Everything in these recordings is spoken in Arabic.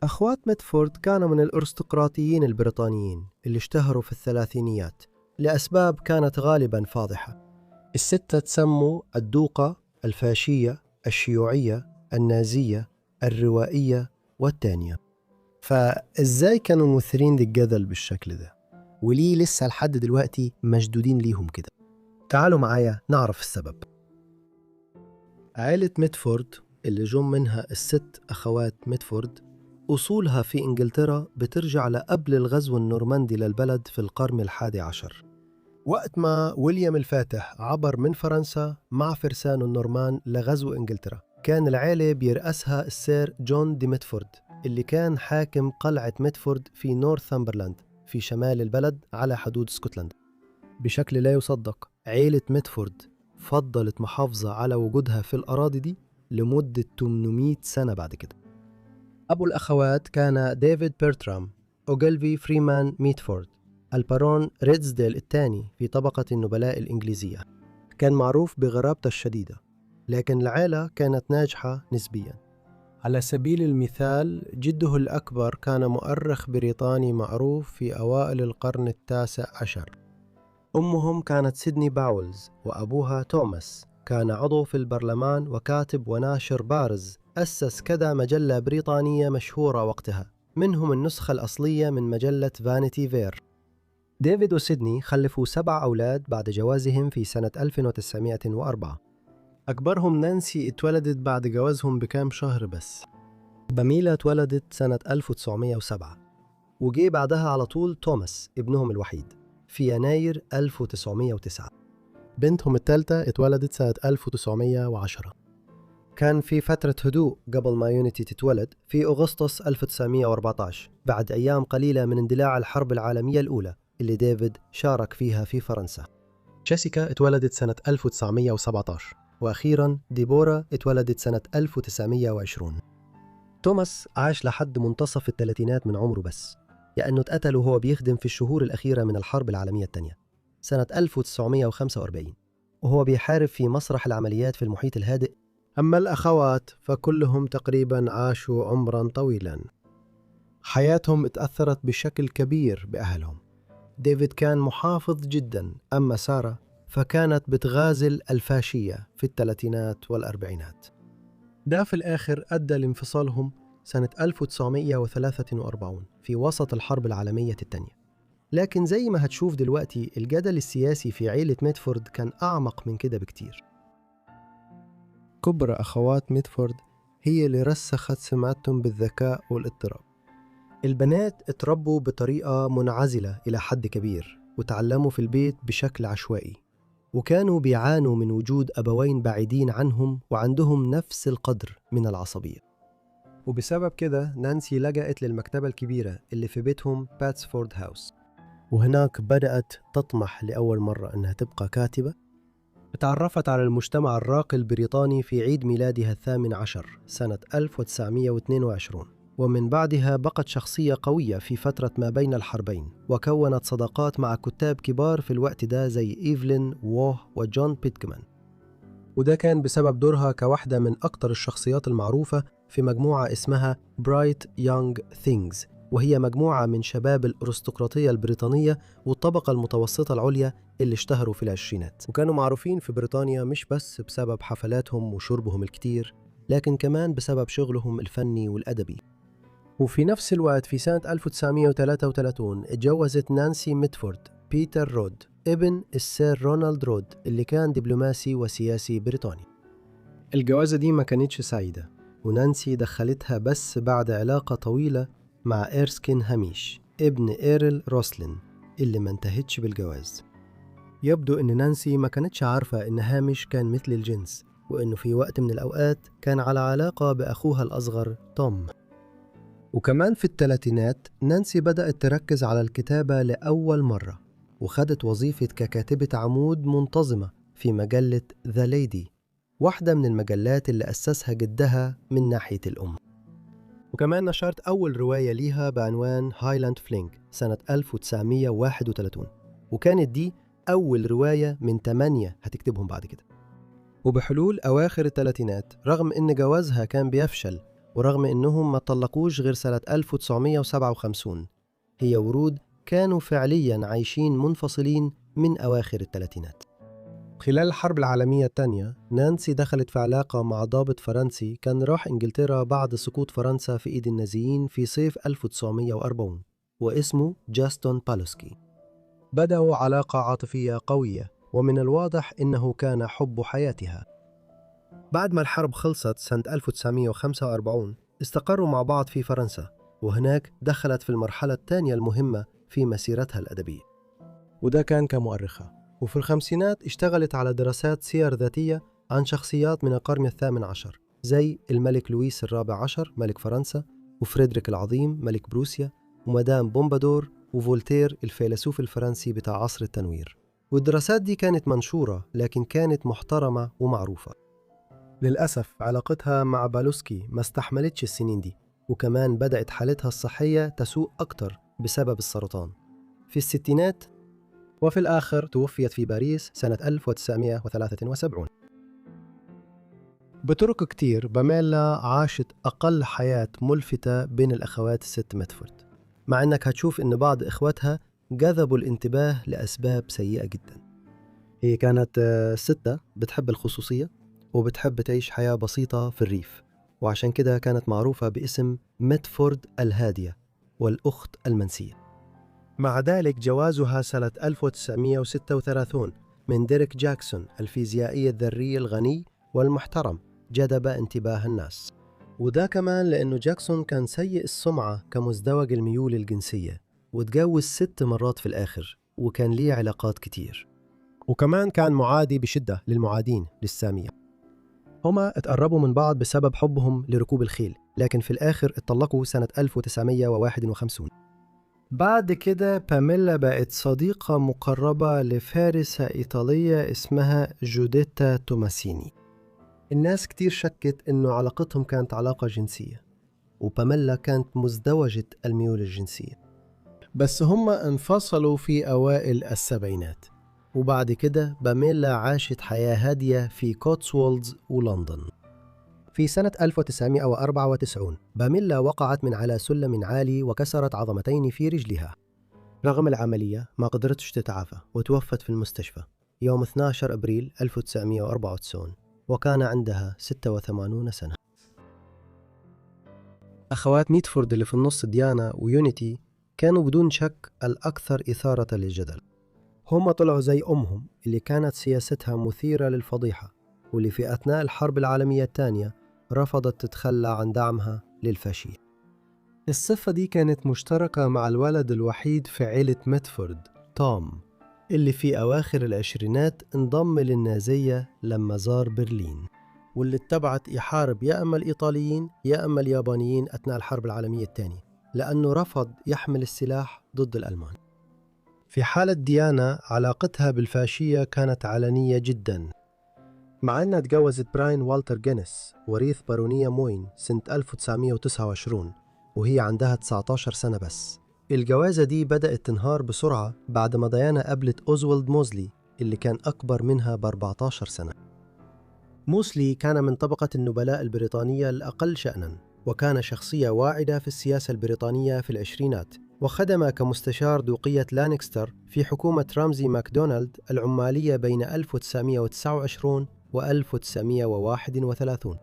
أخوات ميدفورد كانوا من الأرستقراطيين البريطانيين اللي اشتهروا في الثلاثينيات لأسباب كانت غالباً فاضحة. الستة تسموا الدوقة، الفاشية، الشيوعية، النازية، الروائية والتانية. فإزاي كانوا مثيرين للجدل بالشكل ده؟ وليه لسه لحد دلوقتي مشدودين ليهم كده؟ تعالوا معايا نعرف السبب. عائلة ميدفورد اللي جم منها الست أخوات ميدفورد أصولها في إنجلترا بترجع لقبل الغزو النورماندي للبلد في القرن ال11، وقت ما ويليام الفاتح عبر من فرنسا مع فرسان النورمان لغزو إنجلترا. كان العائلة بيرأسها السير جون دي ميدفورد اللي كان حاكم قلعة ميدفورد في نورثامبرلاند في شمال البلد على حدود اسكتلندا. بشكل لا يصدق عائلة ميدفورد فضلت محافظة على وجودها في الأراضي دي لمدة 800 سنة بعد كده. أبو الأخوات كان ديفيد بيرترام أوغلفي فريمان ميدفورد، البارون ريدزديل الثاني في طبقة النبلاء الإنجليزية. كان معروف بغرابته الشديدة، لكن العائلة كانت ناجحة نسبياً. على سبيل المثال جده الأكبر كان مؤرخ بريطاني معروف في أوائل القرن ال19. أمهم كانت سيدني باولز، وأبوها توماس كان عضو في البرلمان وكاتب وناشر بارز، أسس كذا مجلة بريطانية مشهورة وقتها، منهم النسخة الأصلية من مجلة فانيتي فير. ديفيد وسيدني خلفوا 7 أولاد بعد جوازهم في سنة 1904. أكبرهم نانسي اتولدت بعد جوازهم بكام شهر بس. باميلا اتولدت سنة 1907، وجي بعدها على طول توماس ابنهم الوحيد في يناير 1909. بنتهم الثالثة اتولدت سنة 1910. كان في فترة هدوء قبل ما يونيتي تتولد في أغسطس 1914 بعد أيام قليلة من اندلاع الحرب العالمية الأولى اللي ديفيد شارك فيها في فرنسا. جيسيكا اتولدت سنة 1917، وأخيراً ديبورا اتولدت سنة 1920. توماس عاش لحد منتصف الثلاثينات من عمره بس، لأنه اتقتل وهو بيخدم في الشهور الأخيرة من الحرب العالمية الثانية سنة 1945، وهو بيحارب في مسرح العمليات في المحيط الهادئ. أما الأخوات فكلهم تقريباً عاشوا عمراً طويلاً. حياتهم اتأثرت بشكل كبير بأهلهم. ديفيد كان محافظ جداً، أما سارة فكانت بتغازل الفاشية في الثلاثينات والأربعينات. ده في الآخر أدى لانفصالهم سنة 1943 في وسط الحرب العالمية الثانية. لكن زي ما هتشوف دلوقتي الجدل السياسي في عيلة ميدفورد كان أعمق من كده بكتير. كبرى أخوات ميدفورد هي اللي رسخت سمعتهم بالذكاء والاضطراب. البنات اتربوا بطريقة منعزلة إلى حد كبير، وتعلموا في البيت بشكل عشوائي، وكانوا بيعانوا من وجود أبوين بعيدين عنهم وعندهم نفس القدر من العصبية. وبسبب كده نانسي لجأت للمكتبة الكبيرة اللي في بيتهم باتسفورد هاوس، وهناك بدأت تطمح لأول مرة أنها تبقى كاتبة. تعرفت على المجتمع الراقي البريطاني في عيد ميلادها 18 سنة 1922، ومن بعدها بقت شخصية قوية في فترة ما بين الحربين، وكونت صداقات مع كتاب كبار في الوقت ده زي إيفلين ووه وجون بيتكمان. وده كان بسبب دورها كواحدة من أكتر الشخصيات المعروفة في مجموعة اسمها Bright Young Things، وهي مجموعة من شباب الأرستقراطية البريطانية والطبقة المتوسطة العليا اللي اشتهروا في العشرينات، وكانوا معروفين في بريطانيا مش بس بسبب حفلاتهم وشربهم الكتير، لكن كمان بسبب شغلهم الفني والأدبي. وفي نفس الوقت في سنة 1933 اتجوزت نانسي ميدفورد بيتر رود ابن السير رونالد رود اللي كان دبلوماسي وسياسي بريطاني. الجوازة دي ما كانتش سعيدة، ونانسي دخلتها بس بعد علاقة طويلة مع إيرسكين هاميش ابن إيرل روسلين اللي ما انتهتش بالجواز. يبدو إن نانسي ما كانتش عارفة إن هاميش كان مثل الجنس، وإنه في وقت من الأوقات كان على علاقة بأخوها الأصغر توم. وكمان في الثلاثينات نانسي بدأت تركز على الكتابة لأول مرة، وخدت وظيفة ككاتبة عمود منتظمة في مجلة ذا ليدي، واحدة من المجلات اللي أسسها جدها من ناحية الأم. وكمان نشرت أول رواية ليها بعنوان هايلاند فلينك سنة 1931، وكانت دي أول رواية من 8 هتكتبهم بعد كده. وبحلول أواخر الثلاثينات، رغم إن جوازها كان بيفشل ورغم إنهم ما طلقوش غير سنة 1957، هي ورود كانوا فعلياً عايشين منفصلين من أواخر الثلاثينات. خلال الحرب العالمية الثانية، نانسي دخلت في علاقة مع ضابط فرنسي كان راح إنجلترا بعد سقوط فرنسا في إيد النازيين في صيف 1940، واسمه جاستون بالوسكي. بدأوا علاقة عاطفية قوية، ومن الواضح إنه كان حب حياتها. بعد ما الحرب خلصت سنة 1945 استقروا مع بعض في فرنسا، وهناك دخلت في المرحلة الثانية المهمة في مسيرتها الأدبية، وده كان كمؤرخة. وفي الخمسينات اشتغلت على دراسات سير ذاتية عن شخصيات من القرن الثامن عشر، زي الملك لويس الرابع عشر ملك فرنسا، وفريدريك العظيم ملك بروسيا، ومدام بومبادور، وفولتير الفيلسوف الفرنسي بتاع عصر التنوير. والدراسات دي كانت منشورة، لكن كانت محترمة ومعروفة. للأسف علاقتها مع بالوسكي ما استحملتش السنين دي، وكمان بدأت حالتها الصحية تسوء أكتر بسبب السرطان في الستينات، وفي الآخر توفيت في باريس سنة 1973. بطرق كتير باميلا عاشت أقل حياة ملفتة بين الأخوات الست ميدفورد، مع أنك هتشوف أن بعض إخواتها جذبوا الانتباه لأسباب سيئة جدا. هي كانت ستة بتحب الخصوصية وبتحب تعيش حياة بسيطة في الريف، وعشان كده كانت معروفة باسم ميدفورد الهادية والأخت المنسية. مع ذلك جوازها سنة 1936 من ديريك جاكسون الفيزيائي الذري الغني والمحترم جذب انتباه الناس، وده كمان لأنه جاكسون كان سيء السمعة كمزدوج الميول الجنسية، وتجوز 6 مرات في الآخر، وكان ليه علاقات كتير، وكمان كان معادي بشدة للمعادين للسامية. هما اتقربوا من بعض بسبب حبهم لركوب الخيل، لكن في الآخر اتطلقوا سنة 1951. بعد كده باميلا بقت صديقة مقربة لفارسة إيطالية اسمها جوديتا توماسيني. الناس كتير شكت إنه علاقتهم كانت علاقة جنسية، وباميلا كانت مزدوجة الميول الجنسية، بس هم انفصلوا في أوائل السبعينات. وبعد كده باميلا عاشت حياة هادية في كوتسوولدز ولندن. في سنة 1994 باميلا وقعت من على سلم عالي وكسرت عظمتين في رجلها. رغم العملية ما قدرتش تتعافى، وتوفت في المستشفى يوم 12 أبريل 1994، وكان عندها 86 سنة. أخوات ميدفورد اللي في النص ديانا ويونيتي كانوا بدون شك الأكثر إثارة للجدل. هم طلعوا زي أمهم اللي كانت سياستها مثيرة للفضيحة، واللي في أثناء الحرب العالمية الثانية رفضت تتخلى عن دعمها للفاشية. الصفة دي كانت مشتركة مع الولد الوحيد في عيلة ميدفورد، توم، اللي في أواخر العشرينات انضم للنازية لما زار برلين، واللي اتبعت يحارب يا أما الإيطاليين يا أما اليابانيين أثناء الحرب العالمية الثانية، لأنه رفض يحمل السلاح ضد الألمان. في حالة ديانا علاقتها بالفاشية كانت علنية جداً، مع أنها تجوزت براين والتر جينيس وريث بارونية موين سنة 1929 وهي عندها 19 سنة بس. الجوازة دي بدأت تنهار بسرعة بعد ما ديانا قابلت أوزوالد موزلي اللي كان أكبر منها ب14 سنة. موزلي كان من طبقة النبلاء البريطانية الأقل شأناً، وكان شخصية واعدة في السياسة البريطانية في العشرينات، وخدم كمستشار دوقية لانكستر في حكومة رامزي ماكدونالد العمالية بين 1929 و 1931.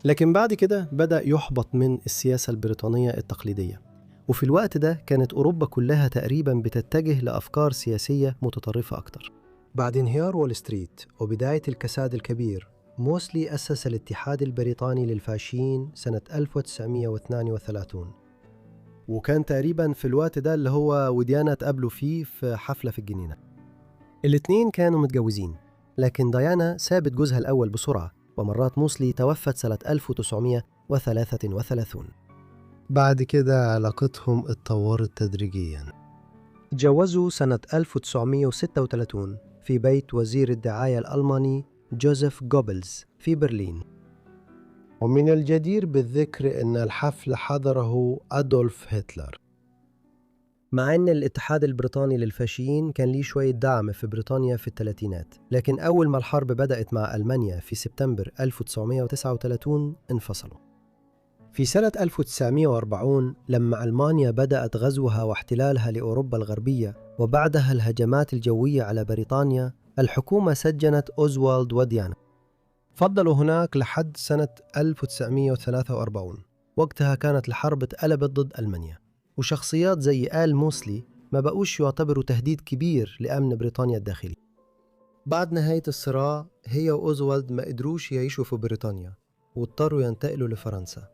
لكن بعد كده بدأ يحبط من السياسة البريطانية التقليدية، وفي الوقت ده كانت أوروبا كلها تقريباً بتتجه لأفكار سياسية متطرفة أكتر. بعد انهيار وول ستريت وبداية الكساد الكبير، موسلي أسس الاتحاد البريطاني للفاشيين سنة 1932، وكان تقريباً في الوقت ده اللي هو وديانا تقابلوا فيه في حفلة في الجنينة. الاثنين كانوا متجوزين، لكن ديانا سابت جوزها الأول بسرعة، ومرات موسلي توفت سنة 1933. بعد كده علاقتهم اتطورت تدريجياً. تجوزوا سنة 1936 في بيت وزير الدعاية الألماني جوزيف جوبلز في برلين، ومن الجدير بالذكر أن الحفل حضره أدولف هتلر. مع أن الاتحاد البريطاني للفاشيين كان ليه شوية دعم في بريطانيا في الثلاثينات، لكن أول ما الحرب بدأت مع ألمانيا في سبتمبر 1939 انفصلوا. في سنة 1940 لما ألمانيا بدأت غزوها واحتلالها لأوروبا الغربية وبعدها الهجمات الجوية على بريطانيا، الحكومة سجنت أوزوالد وديانا. فضلوا هناك لحد سنة 1943. وقتها كانت الحرب اتقلبت ضد ألمانيا، وشخصيات زي آل موسلي ما بقوش يعتبروا تهديد كبير لأمن بريطانيا الداخلي. بعد نهاية الصراع هي وأوزوالد ما قدروش يعيشوا في بريطانيا واضطروا ينتقلوا لفرنسا.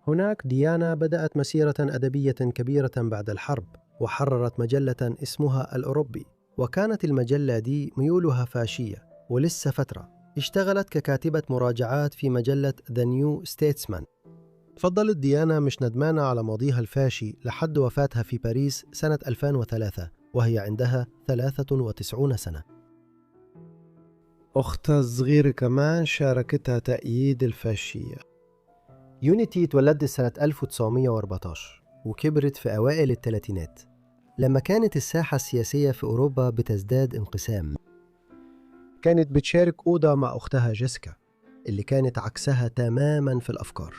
هناك ديانا بدأت مسيرة أدبية كبيرة بعد الحرب، وحررت مجلة اسمها الأوروبي، وكانت المجلة دي ميولها فاشية. ولسه فترة اشتغلت ككاتبة مراجعات في مجلة The New Statesman. فضلت ديانا مش ندمانة على ماضيها الفاشي لحد وفاتها في باريس سنة 2003 وهي عندها 93 سنة. أختها الصغيرة كمان شاركتها تأييد الفاشية. يونيتي تولدت سنة 1914 وكبرت في أوائل الثلاثينات لما كانت الساحة السياسية في أوروبا بتزداد انقسام. كانت بتشارك أوضة مع أختها جيسيكا اللي كانت عكسها تماماً في الأفكار.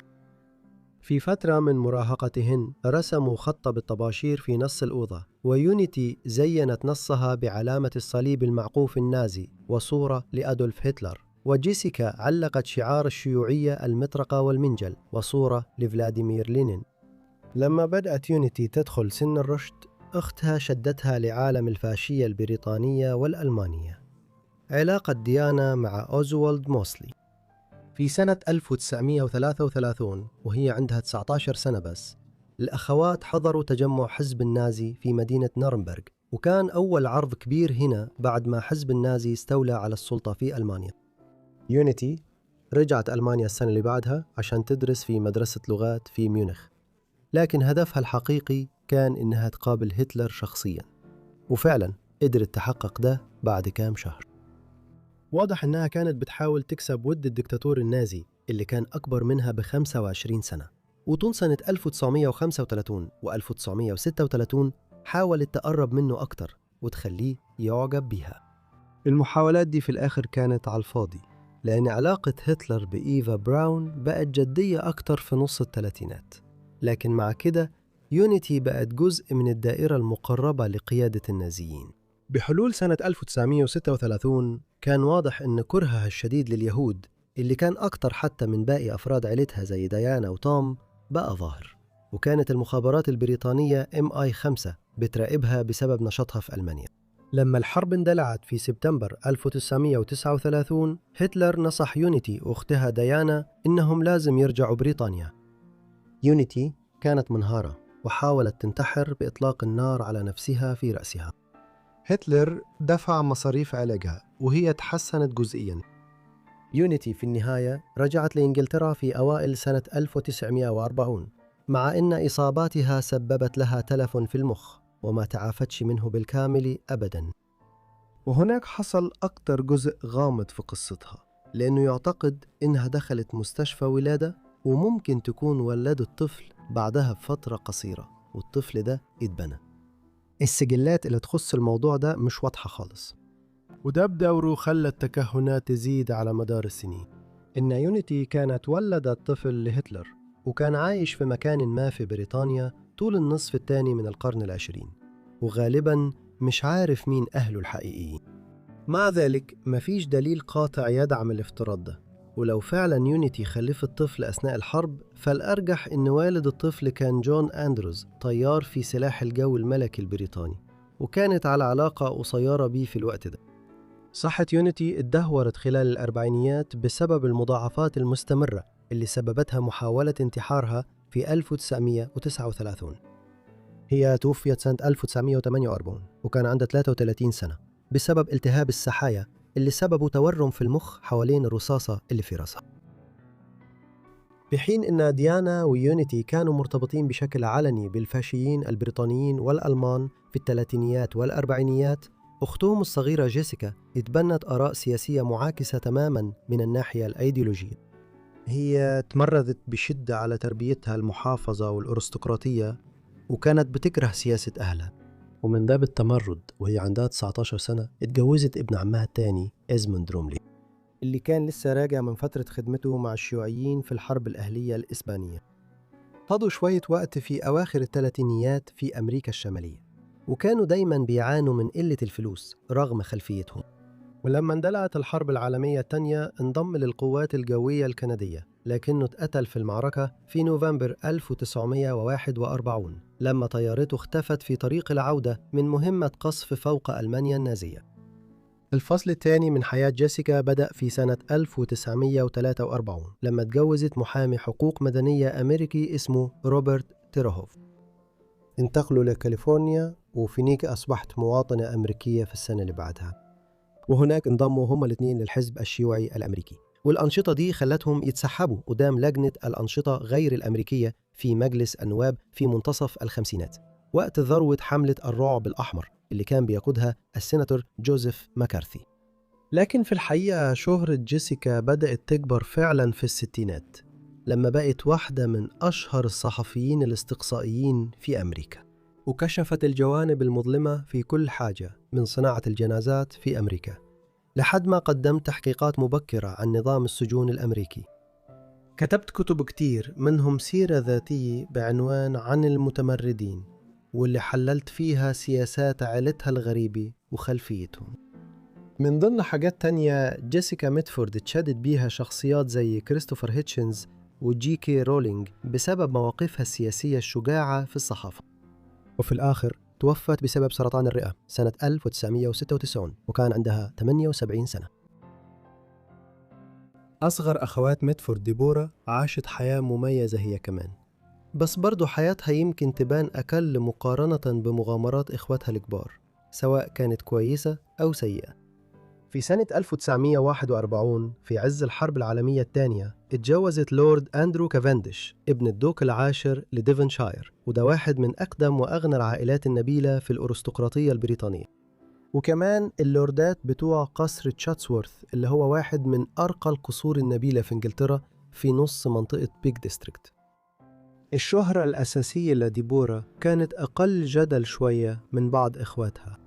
في فترة من مراهقتهن رسموا خط بالطباشير في نص الأوضة، ويونيتي زينت نصها بعلامة الصليب المعقوف النازي وصورة لأدولف هتلر، وجيسيكا علقت شعار الشيوعية المطرقة والمنجل وصورة لفلاديمير لينين. لما بدأت يونيتي تدخل سن الرشد، أختها شدتها لعالم الفاشية البريطانية والألمانية. علاقة ديانا مع أوزوالد موسلي. في سنة 1933 وهي عندها 19 سنة بس، الأخوات حضروا تجمع حزب النازي في مدينة نورنبرغ، وكان أول عرض كبير هنا بعد ما حزب النازي استولى على السلطة في ألمانيا. يونيتي رجعت ألمانيا السنة اللي بعدها عشان تدرس في مدرسة لغات في ميونخ، لكن هدفها الحقيقي كان إنها تقابل هتلر شخصياً، وفعلاً قدرت تحقق ده بعد كام شهر. واضح إنها كانت بتحاول تكسب ود الدكتاتور النازي اللي كان أكبر منها ب25 سنة. وطول سنة 1935 و1936 حاولت تقرب منه أكتر وتخليه يعجب بيها. المحاولات دي في الآخر كانت على الفاضي، لأن علاقة هتلر بإيفا براون بقت جدية أكتر في نص الثلاثينات. لكن مع كده يونيتي بقت جزء من الدائرة المقربة لقيادة النازيين. بحلول سنة 1936 كان واضح أن كرهها الشديد لليهود، اللي كان أكتر حتى من باقي أفراد عيلتها زي ديانا وتوم، بقى ظاهر. وكانت المخابرات البريطانية MI5 بتراقبها بسبب نشاطها في ألمانيا. لما الحرب اندلعت في سبتمبر 1939 هتلر نصح يونيتي وأختها ديانا إنهم لازم يرجعوا بريطانيا. يونيتي كانت منهارة وحاولت تنتحر بإطلاق النار على نفسها في رأسها. هتلر دفع مصاريف علاجها وهي تحسنت جزئياً. يونيتي في النهاية رجعت لإنجلترا في أوائل سنة 1940، مع أن إصاباتها سببت لها تلف في المخ وما تعافتش منه بالكامل أبداً. وهناك حصل أكتر جزء غامض في قصتها، لأنه يعتقد إنها دخلت مستشفى ولادة وممكن تكون ولدت طفل بعدها بفترة قصيرة والطفل ده اتبنى. السجلات اللي تخص الموضوع ده مش واضحة خالص، وده بدوره خلى التكهنات تزيد على مدار السنين. إن يونيتي كانت ولدت طفل لهتلر وكان عايش في مكان ما في بريطانيا طول النصف الثاني من القرن العشرين، وغالباً مش عارف مين أهله الحقيقيين. مع ذلك مفيش دليل قاطع يدعم الافتراض ده، ولو فعلا يونيتي خلفت طفل أثناء الحرب فالأرجح إن والد الطفل كان جون أندروز، طيار في سلاح الجو الملكي البريطاني، وكانت على علاقة قصيرة بيه في الوقت ده. صحة يونيتي اتدهورت خلال الأربعينيات بسبب المضاعفات المستمرة اللي سببتها محاولة انتحارها في 1939. هي توفيت سنة 1948 وكان عندها 33 سنة بسبب التهاب السحايا اللي سببه تورم في المخ حوالين الرصاصة اللي في رأسها. بحين إن ديانا ويونيتي كانوا مرتبطين بشكل علني بالفاشيين البريطانيين والألمان في الثلاثينيات والأربعينيات، أختهم الصغيرة جيسيكا اتبنت آراء سياسية معاكسة تماماً من الناحية الأيديولوجية. هي تمردت بشدة على تربيتها المحافظة والأرستقراطية، وكانت بتكره سياسة أهلها. ومن باب التمرد وهي عندها 19 سنة اتجوزت ابن عمها الثاني إزموند روملي. اللي كان لسه راجع من فترة خدمته مع الشيوعيين في الحرب الأهلية الإسبانية. قضوا شوية وقت في أواخر الثلاثينيات في أمريكا الشمالية، وكانوا دايماً بيعانوا من قلة الفلوس رغم خلفيتهم. ولما اندلعت الحرب العالمية الثانية انضم للقوات الجوية الكندية، لكنه اتقتل في المعركة في نوفمبر 1941 لما طيارته اختفت في طريق العودة من مهمة قصف فوق ألمانيا النازية. الفصل الثاني من حياة جيسيكا بدأ في سنة 1943 لما اتجوزت محامي حقوق مدنية أمريكي اسمه روبرت تيروهوف. انتقلوا لكاليفورنيا، وفينيك أصبحت مواطنة أمريكية في السنة اللي بعدها، وهناك انضموا هما الاثنين للحزب الشيوعي الأمريكي. والأنشطة دي خلتهم يتسحبوا قدام لجنة الأنشطة غير الأمريكية في مجلس النواب في منتصف الخمسينات، وقت ذروة حملة الرعب الأحمر اللي كان بيقودها السيناتور جوزيف ماكارثي. لكن في الحقيقة شهرة جيسيكا بدأت تكبر فعلا في الستينات لما بقت واحدة من أشهر الصحفيين الاستقصائيين في أمريكا، وكشفت الجوانب المظلمة في كل حاجة من صناعة الجنازات في أمريكا لحد ما قدمت تحقيقات مبكرة عن نظام السجون الأمريكي. كتبت كتب كتير، منهم سيرة ذاتية بعنوان عن المتمردين، واللي حللت فيها سياسات عائلتها الغريبة وخلفيتهم. من ضمن حاجات تانية جيسيكا ميدفورد تشدد بيها شخصيات زي كريستوفر هيتشنز وجي كي رولينج بسبب مواقفها السياسية الشجاعة في الصحافة. وفي الآخر توفت بسبب سرطان الرئة سنة 1996 وكان عندها 78 سنة. أصغر أخوات ميدفورد ديبورا عاشت حياة مميزة هي كمان، بس برضو حياتها يمكن تبان أقل مقارنة بمغامرات إخواتها الكبار، سواء كانت كويسة أو سيئة. في سنة 1941 في عز الحرب العالمية الثانية اتجوزت لورد أندرو كافنديش ابن الدوق العاشر لديفنشاير، وده واحد من أقدم وأغنى العائلات النبيلة في الأرستقراطية البريطانية. وكمان اللوردات بتوع قصر تشاتسورث اللي هو واحد من أرقى القصور النبيلة في إنجلترا في نص منطقة بيك ديستريكت. الشهرة الأساسية لديبورا كانت أقل جدل شوية من بعض إخواتها.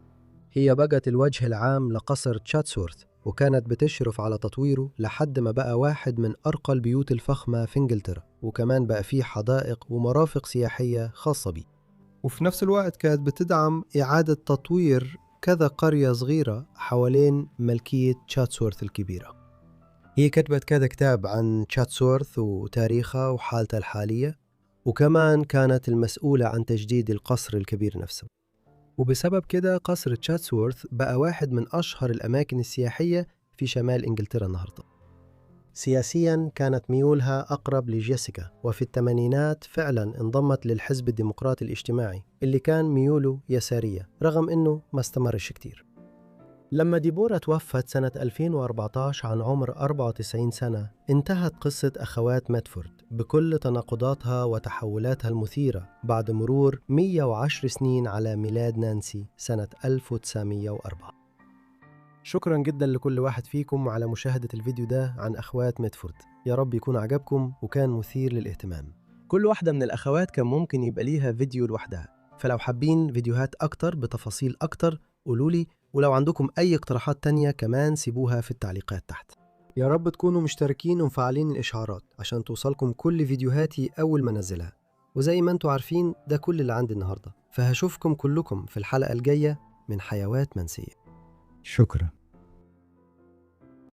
هي بقت الوجه العام لقصر تشاتسورث، وكانت بتشرف على تطويره لحد ما بقى واحد من أرقى البيوت الفخمة في إنجلترا، وكمان بقى فيه حدائق ومرافق سياحية خاصة بيه. وفي نفس الوقت كانت بتدعم إعادة تطوير كذا قرية صغيرة حوالين ملكية تشاتسورث الكبيرة. هي كتبت كذا كتاب عن تشاتسورث وتاريخها وحالتها الحالية، وكمان كانت المسؤولة عن تجديد القصر الكبير نفسه. وبسبب كده قصر تشاتسورث بقى واحد من أشهر الأماكن السياحية في شمال إنجلترا النهاردة. سياسياً كانت ميولها أقرب لجيسيكا، وفي الثمانينات فعلاً انضمت للحزب الديمقراطي الاجتماعي اللي كان ميوله يسارية رغم أنه ما استمرش كتير. لما ديبورا توفت سنة 2014 عن عمر 94 سنة انتهت قصة أخوات ميدفورد بكل تناقضاتها وتحولاتها المثيرة بعد مرور 110 سنين على ميلاد نانسي سنة 1904. شكرا جدا لكل واحد فيكم على مشاهدة الفيديو ده عن أخوات ميدفورد، يا رب يكون عجبكم وكان مثير للاهتمام. كل واحدة من الأخوات كان ممكن يبقى ليها فيديو لوحدها، فلو حابين فيديوهات أكتر بتفاصيل أكتر قولولي، ولو عندكم أي اقتراحات تانية كمان سيبوها في التعليقات تحت. يا رب تكونوا مشتركين ومفعلين الإشعارات عشان توصلكم كل فيديوهاتي أول ما نزلها. وزي ما انتوا عارفين ده كل اللي عندي النهاردة، فهشوفكم كلكم في الحلقة الجاية من حيوات منسية. شكرا.